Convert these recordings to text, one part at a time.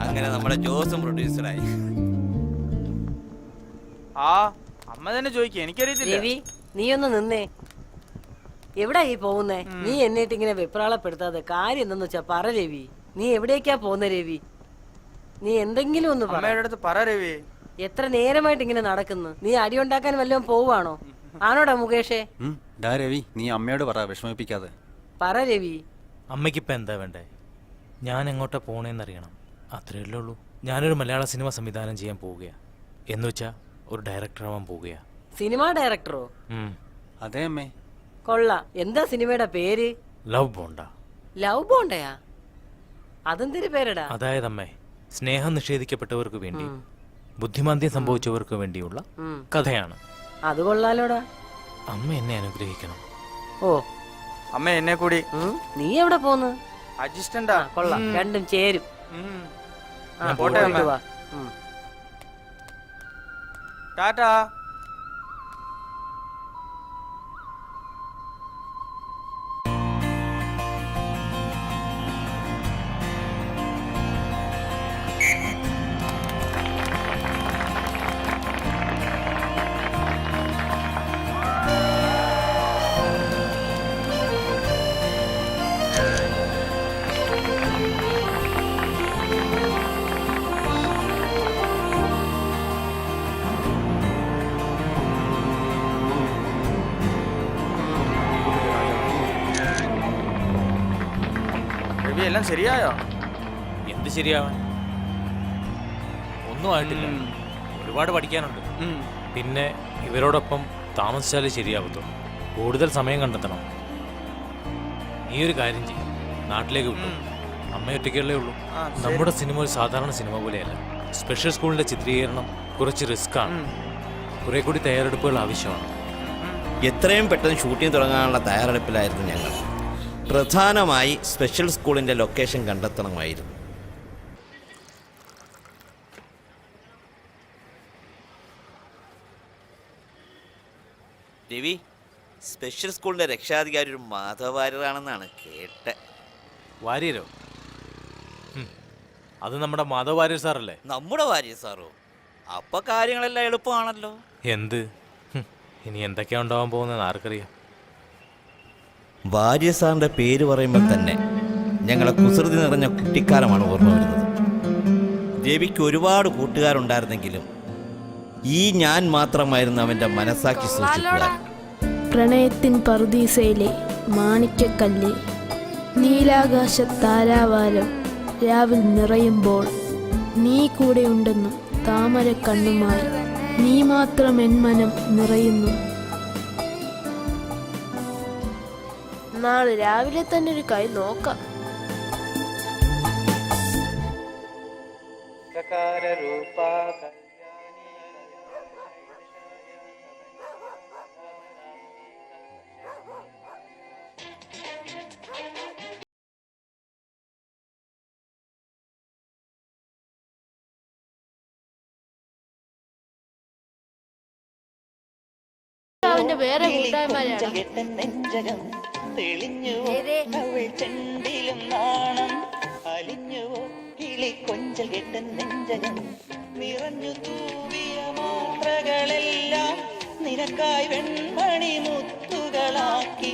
അങ്ങനെ നമ്മുടെ ജോസും പ്രൊഡ്യൂസറായി. ആ അമ്മ തന്നെ ചോദിക്കുക, എനിക്കറിയത്തില്ല. രവി, നീ ഒന്ന് നിന്നേ. എവിടാ ഈ പോകുന്നേ? നീ എന്നിട്ട് ഇങ്ങനെ വെപ്രാളപ്പെടുത്താതെ കാര്യം എന്തെന്ന് വെച്ചാ പറ രവി. നീ എവിടേക്കാ പോകുന്ന രവി? നീ എന്തെങ്കിലും ഒന്ന് അമ്മയുടെ അടുത്ത് പറ രവി. എത്ര നേരമായിട്ട് ഇങ്ങനെ നടക്കുന്നു? നീ അടി ഉണ്ടാക്കാൻ വല്ലതും പോവാണോ? ആണോടാ മുകേഷേ? രവി, നീ അമ്മയോട് പറ, വിഷമിപ്പിക്കാതെ. പറ രവി. അമ്മയ്ക്കിപ്പോൾ എന്താ വേണ്ടേ? ഞാൻ എങ്ങോട്ടാ പോണേന്നറിയണം, അത്രയല്ലേ ഉള്ളൂ. ഞാനൊരു മലയാള സിനിമ സംവിധാനം ചെയ്യാൻ പോവുകയാണ്. എന്ന് വെച്ചാൽ ഒരു ഡയറക്ടറാവാൻ പോവുകയാണ്. സിനിമാ ഡയറക്ടറോ? അതെ അമ്മേ. കൊള്ളാം. എന്താ സിനിമയുടെ പേര്? ലവ് ബോണ്ട. ലവ് ബോണ്ടയാ? അതെന്തൊരു പേരടാ? അതായത് അമ്മേ, സ്നേഹം നിഷേധിക്കപ്പെട്ടവർക്ക് വേണ്ടി, ബുദ്ധിമാന്ദ്യം സംഭവിച്ചവർക്ക് വേണ്ടിയുള്ള കഥയാണ്. അത് കൊള്ളാലോടാ. അമ്മ എന്നെ അനുഗ്രഹിക്കണം. ഓ, അമ്മ എന്നെ കൂടി. നീ എവിടെ പോന്ന്? അസിസ്റ്റന്റാ. കൊള്ളാം, രണ്ടും ചേരും. പോട്ടെ അമ്മ. ടാറ്റാ. എല്ലാം ശരിയായോ? എന്ത് ശരിയാവാൻ? ഒന്നും ആയിട്ടില്ല. ഒരുപാട് പഠിക്കാനുണ്ട്. പിന്നെ ഇവരോടൊപ്പം താമസിച്ചാലേ ശരിയാവത്തുള്ളൂ. കൂടുതൽ സമയം കണ്ടെത്തണം. നീ ഒരു കാര്യം ചെയ്യും, നാട്ടിലേക്ക് വിട്ടു. അമ്മ ഒറ്റയ്ക്കല്ലേ ഉള്ളൂ. നമ്മുടെ സിനിമ ഒരു സാധാരണ സിനിമ പോലെയല്ല. സ്പെഷ്യൽ സ്കൂളിന്റെ ചിത്രീകരണം കുറച്ച് റിസ്ക് ആണ്. കുറെ കൂടി തയ്യാറെടുപ്പുകൾ ആവശ്യമാണ്. എത്രയും പെട്ടെന്ന് ഷൂട്ടിംഗ് തുടങ്ങാനുള്ള തയ്യാറെടുപ്പിലായിരുന്നു ഞങ്ങൾ. പ്രധാനമായി സ്പെഷ്യൽ സ്കൂളിൻ്റെ ലൊക്കേഷൻ കണ്ടെത്തണമായിരുന്നു. രവി, സ്പെഷ്യൽ സ്കൂളിൻ്റെ രക്ഷാധികാരി ഒരു മാധവ വാര്യരാണെന്നാണ് കേട്ടെ. വാര്യരോ? അത് നമ്മുടെ മാധവ വാര്യർ സാറല്ലേ? നമ്മുടെ വാര്യർ സാറോ? അപ്പൊ കാര്യങ്ങളെല്ലാം എളുപ്പമാണല്ലോ. എന്ത്? ഇനി എന്തൊക്കെയാ ഉണ്ടാവാൻ പോകുന്നതെന്ന് ആർക്കറിയാം. വാര്യർ സാറിൻ്റെ പേര് പറയുമ്പോൾ തന്നെ ഞങ്ങളെ കുസൃതി നിറഞ്ഞ കുട്ടിക്കാലമാണ് ഓർമ്മ വരുന്നത്. രവിക്ക് ഒരുപാട് കൂട്ടുകാരുണ്ടായിരുന്നെങ്കിലും ഈ ഞാൻ മാത്രമായിരുന്നു അവൻ്റെ മനസ്സാക്കി സൂക്ഷിക്കുവാൻ. പ്രണയത്തിൻ പറുദീസയിലെ മാണിക്യക്കല്ല്, നീലാകാശ താരാവാരം രാവിൽ നിറയുമ്പോൾ നീ കൂടെയുണ്ടെന്നും താമര കണ്ണുമായി നീ മാത്രം എൻ മനം നിറയുന്നു. നാളെ രാവിലെ തന്നെ ഒരു കൈ നോക്കാം. അവന്റെ വേറെ കൂട്ടായ്മ തെളിഞ്ഞുവോ അവൾ ചെണ്ടിലും നാണം അലിഞ്ഞുവോ കിളി കൊഞ്ചൽ കെട്ടൻ നെഞ്ചകം നിറഞ്ഞു തൂവിയ മാത്രകളെല്ലാം നിനക്കായി വെൺമണി മുത്തുകളാക്കി.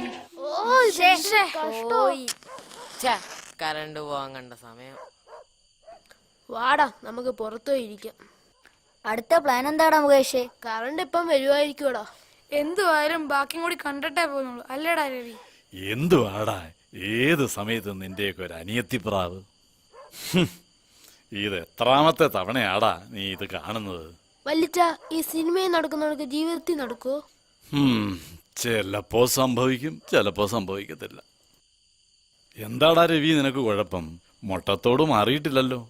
കറണ്ട് പോവാൻ കണ്ട സമയം. വാടാ, നമുക്ക് പുറത്തുപോയിരിക്കാം. അടുത്ത പ്ലാൻ എന്താടാ മുകേഷേ? കറണ്ട് ഇപ്പം വരുവായിരിക്കൂടാ. എന്തുവായാലും ബാക്കിയും കൂടി കണ്ടിട്ടേ പോകുന്നുള്ളൂ, അല്ലേടാ രവി? എന്തുവാടാ ഏത് സമയത്ത് നിന്റെയൊക്കെ ഒരു അനിയത്തിപ്രാവ്. ഇത് എത്രാമത്തെ തവണയാടാ നീ ഇത് കാണുന്നത്? വല്ലിച്ച, ഈ സിനിമയിൽ നടക്കുന്നവർക്ക് ജീവിതത്തിൽ നടക്കോ? ചിലപ്പോ സംഭവിക്കും, ചിലപ്പോ സംഭവിക്കത്തില്ല. എന്താടാ രവി നിനക്ക് കുഴപ്പം? മൊട്ടത്തോട് മാറിയിട്ടില്ലല്ലോ.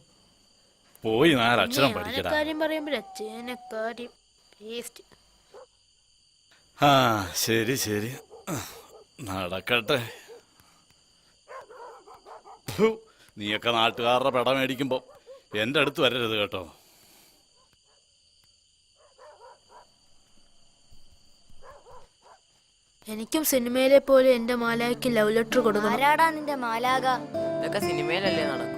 പോയി 4 അക്ഷരം പഠിക്കടാ. ആ ശരി ശരി, നടക്കട്ടെ. നീയൊക്കെ നാട്ടുകാരുടെ പെട മേടിക്കുമ്പോ എൻ്റെ അടുത്ത് വരരുത് കേട്ടോ. എനിക്കും സിനിമയിലെ പോലെ എന്റെ മാലായ്ക്ക് ലവ് ലെറ്റർ കൊടുക്കണം. ആരാടാ നിന്റെ മാലാക? ഇതൊക്കെ സിനിമയിലല്ലേ നടക്കും.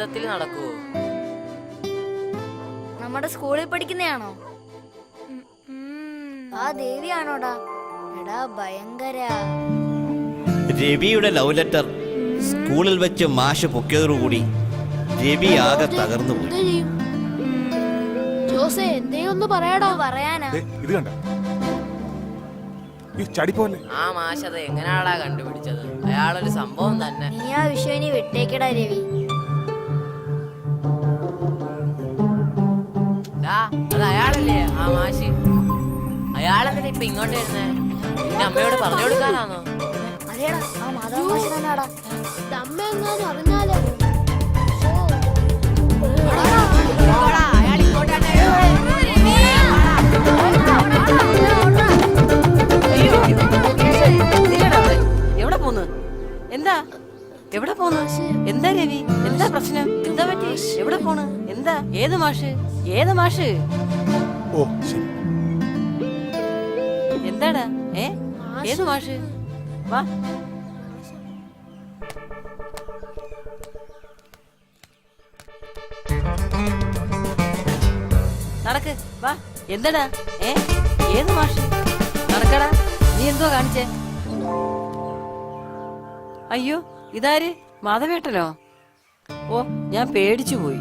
ജീവിതത്തിൽ നടക്കുവോ? നമ്മുടെ സ്കൂളിൽ പഠിക്കുന്നയാണോ? ആ ദേവിയാണോടാ? എടാ ഭയങ്കര. രവിയുടെ ലവ് ലെറ്റർ സ്കൂളിൽ വെച്ച് മാഷ് പൊക്കിയതോടുകൂടി രവി ആകെ തകർന്നു പോയി. ജോസേ എന്തേ ഒന്ന് പറയാടാ. പറയാനാ? ഇത് കണ്ട ഈ ചടിപ്പോലെ. ആ മാഷ് അത് എങ്ങനെയാടാ കണ്ടുപിടിച്ചത്? അയാളൊരു സംഭവം തന്നെ. നീ ആ വിഷയം ഇനി വിട്ടേക്കടാ രവി. അത് അയാളല്ലേ ആ മാഷ്? അയാളെന്തിനാ ഇപ്പൊ ഇങ്ങോട്ട് വരുന്നേ? പിന്നെ അമ്മയോട് പറഞ്ഞു കൊടുക്കാനാണോ? അതേടാ ആ മാധവ മാഷ് തന്നെയാടാ. അമ്മ എങ്ങാനും അറിഞ്ഞാലോ? എവിടെ പോന്ന്? എന്താ എവിടെ പോന്ന്? എന്താ രവി? എന്താ പ്രശ്നം? എന്താ പറ്റി? എവിടെ പോണ്? എന്താ? ഏത് മാഷ്? ഏത് മാഷ്? ഓ ശരി. എന്താടാ? ഏത് മാഷ്? വാ. നടക്ക് വാ. എന്താടാ? ഏത് മാഷ്? നടക്കടാ. നീ എന്തോ കാണിച്ചേ? അയ്യോ ഇതാര്? മാധവേട്ടനോ? ഓ ഞാൻ പേടിച്ചു പോയി.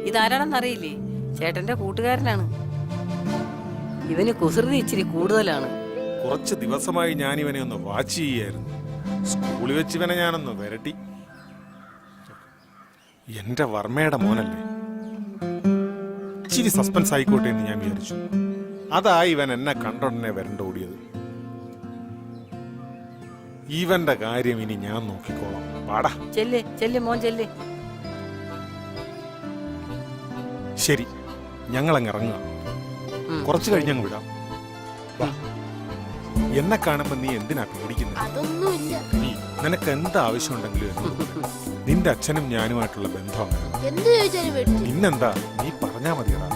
ഇതാരാണെന്നറിയില്ലേ? ചേട്ടന്റെ കൂട്ടുകാരനാണ്. ഇവന് കുസൃതി ഇച്ചിരി കൂടുതലാണ്. കുറച്ച് ദിവസമായി ഞാൻ ഇവനെ ഒന്ന് വാച്ച് ചെയ്യായിരുന്നു. സ്കൂളിൽ വെച്ച് ഇവനെ ഞാനൊന്ന് വരട്ടി. എന്റെ വർമ്മയുടെ മോനല്ലേ, ഇച്ചിരി സസ്പെൻസ് ആയിക്കോട്ടെ എന്ന് ഞാൻ വിചാരിച്ചു. അതായി ഇവൻ എന്നെ കണ്ടോടനെ വരണ്ട ഓടിയത്. ഇവന്റെ കാര്യം ഇനി ഞാൻ നോക്കിക്കോളാം. പാടാ. ചെല്ല് ചെല്ല് മോൻ ചെല്ല്. ശരി, ഞങ്ങളങ്ങ് ഇറങ്ങുക. കുറച്ചു കഴിഞ്ഞങ്ങ് വിടാം. വാ. എന്നെ കാണുമ്പോ നീ എന്തിനാ പേടിക്കുന്നത്? അതൊന്നുമില്ല. നീ നിനക്ക് എന്ത് ആവശ്യമുണ്ടെങ്കിലും എന്നോട് പറ. നിന്റെ അച്ഛനും ഞാനുമായിട്ടുള്ള ബന്ധം എന്ത് ചോദിച്ചാലും മേടിച്ചു. പിന്നെന്താ, നീ പറഞ്ഞാ മതിയടാ.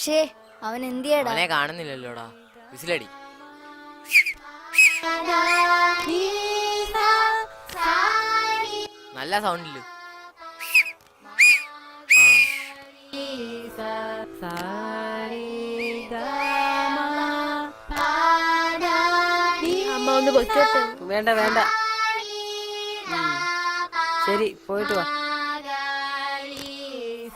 ഷേ അവൻ എന്തിയടാ? അവനെ കാണുന്നില്ലല്ലോടാ. വിസിലടി. നല്ല സൗണ്ടില്. അമ്മ ഒന്ന് പൊയ്ക്കോട്ടെ. വേണ്ട വേണ്ട. ശരി പോയിട്ട് വാ.